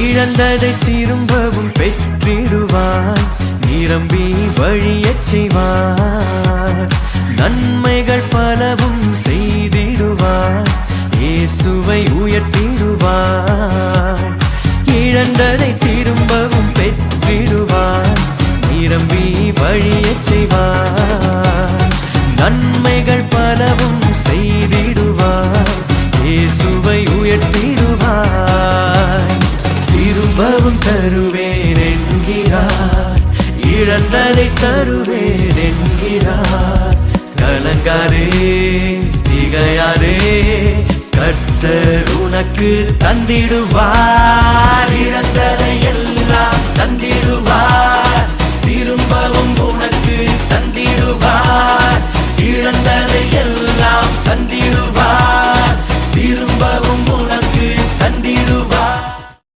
இழந்ததை திரும்பவும் பெற்றிடுவாய், நிரம்பி வழியச் செய்வார். நன்மைகள் பலவும் செய்திடுவார், இயேசுவை உயர்த்திடுவார். இழந்ததை திரும்பவும் பெற்றிடுவார், நிரம்பி வழியச் செய்வார். நன்மைகள் பலவும் செய்திடுவார், இயேசுவை உயர்த்திடுவார். திரும்பவும் தருவேன் என்கிறார், இழந்ததை தருவேன் என்கிறார். கலங்காரே திகையாரே, கர்த்தர் உனக்கு தந்திடுவார்.